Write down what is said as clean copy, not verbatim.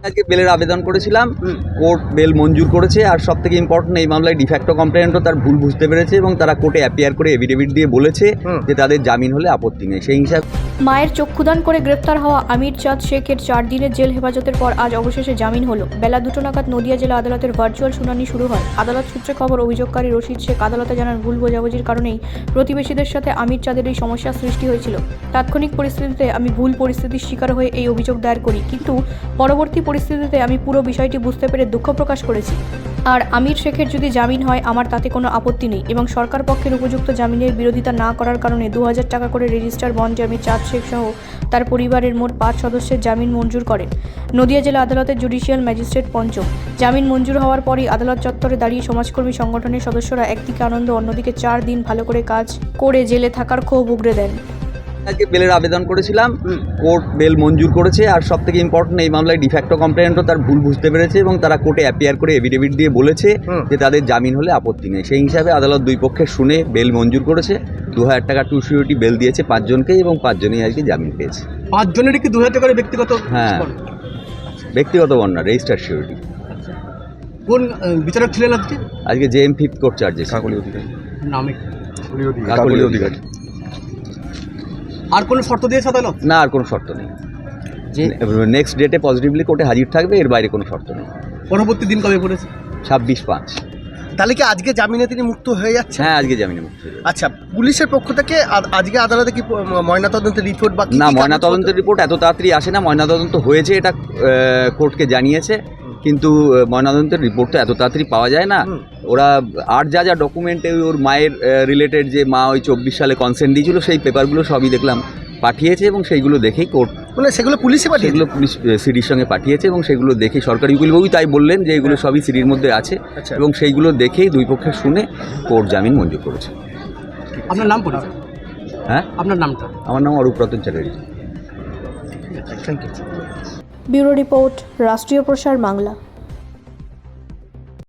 আজকে বেলের আবেদন করেছিলাম, কোর্ট বেল মঞ্জুর করেছে। আর সব থেকে ইম্পর্টেন্ট, এই মামলায় ডিফ্যাক্টো কমপ্লেনেন্টও তার ভুল বুঝতে পেরেছে এবং তারা কোর্টে অ্যাপিয়ার করে এফিডেভিট দিয়ে বলেছে যে তাদের জামিন হলে আপত্তি নেই। সেই হিসাবে মায়ের চক্ষুদান করে গ্রেফতার হওয়া আমির চাঁদ শেখের 4 দিনের জেল হেফাজতের পর আজ অবশেষে জামিন হলো। বেলা 2টা নাগাদ নদিয়া জেলা আদালতের ভার্চুয়াল শুনানি শুরু হয়। আদালত সূত্রে খবর, অভিযোগকারী রশিদ শেখ আদালতে জানান, ভুল বোঝাবুঝির কারণেই প্রতিবেশীদের সাথে আমির চাঁদের এই সমস্যার সৃষ্টি হয়েছিল। তাৎক্ষণিক পরিস্থিতিতে আমি ভুল পরিস্থিতির শিকার হয়ে এই অভিযোগ দায়ের করি, কিন্তু পরবর্তী পরিস্থিতিতে আমি পুরো বিষয়টি বুঝতে পেরে দুঃখ প্রকাশ করেছি। আর আমির শেখের যদি জামিন হয় আমার তাতে কোনো আপত্তি নেই এবং সরকার পক্ষের উপযুক্ত জামিনের বিরোধিতা না করার কারণে 2000 টাকা করে রেজিস্টার বন্ডে আমির চাঁদ শেখ সহ তার পরিবারের মোট 5 সদস্যের জামিন মঞ্জুর করেন নদিয়া জেলা আদালতের জুডিশিয়াল ম্যাজিস্ট্রেট পঞ্চম। জামিন মঞ্জুর হওয়ার পরই আদালত চত্বরে দাঁড়িয়ে সমাজকর্মী সংগঠনের সদস্যরা একদিকে আনন্দ, অন্যদিকে 4 দিন ভালো করে কাজ করে জেলে থাকার ক্ষোভ উগরে দেন। আজকে বেলের আবেদন করেছিলাম, কোর্ট বেল মঞ্জুর করেছে। আর সব থেকে ইম্পর্টেন্ট, এই মামলায় ডিফ্যাক্টো কমপ্লেনেন্টও তার ভুল বুঝতে পেরেছে এবং তারা কোর্টে অ্যাপিয়ার করে এফিডেভিট দিয়ে বলেছে যে তাদের জামিন হলে আপত্তি নেই। সেই হিসাবে আদালত দুই পক্ষের শুনে বেল মঞ্জুর করেছে। 2000 টাকা টু সিউরিটি বেল দিয়েছে 5 জনকেই এবং 5 জনই আজকে জামিন পেয়েছে। 5 জনেরই কি 2000 টাকা ব্যক্তিগত? হ্যাঁ, ব্যক্তিগত বন্যা, রেজিস্টার সিউরিটি। কোন বিচারক ছিলেন আজকে? আজকে জেএম 5th কোর্ট চার্জেস নামে কাকলি অধিকারী। আর কোন শর্ত দিয়েছে আদালত? না, আর কোনো শর্ত নেই। নেক্সট ডেটে পজিটিভলি কোর্টে হাজির থাকবে, এর বাইরে কোনো শর্ত নেই। পরবর্তী দিন কবে পড়েছে? 26/5। তাহলে কি আজকে জামিনে তিনি মুক্ত হয়ে যাচ্ছে? হ্যাঁ, আজকে জামিনে মুক্ত হয়ে যাবে। আচ্ছা, পুলিশের পক্ষ থেকে আজকে আদালতে কি ময়নাতদন্তের রিপোর্ট বা না, ময়নাতদন্তের রিপোর্ট এত তাড়াতাড়ি আসে না। ময়নাতদন্ত হয়েছে, এটা কোর্টকে জানিয়েছে, কিন্তু ময়নাতদন্তের রিপোর্ট তো এত তাড়াতাড়ি পাওয়া যায় না। ওরা আর যা যা ডকুমেন্টে ওর মায়ের রিলেটেড, যে মা ওই 24 সালে কনসেন্ট দিয়েছিল, সেই পেপারগুলো সবই দেখলাম পাঠিয়েছে এবং সেইগুলো দেখেই কোর্ট, মানে সেগুলো পুলিশে পাঠিয়ে, সেগুলো পুলিশ সিডির সঙ্গে পাঠিয়েছে এবং সেগুলো দেখে সরকারি উকিলবাবু তাই বললেন যে এগুলো সবই সিডির মধ্যে আছে এবং সেইগুলো দেখেই দুই পক্ষের শুনে কোর্ট জামিন মঞ্জুর করেছে। আপনার নাম পরিচয়? হ্যাঁ, আপনার নামটা? আমার নাম Arup Ratan Chatterjee. Thank you. Bureau report, রাষ্ট্রীয় প্রসার বাংলা।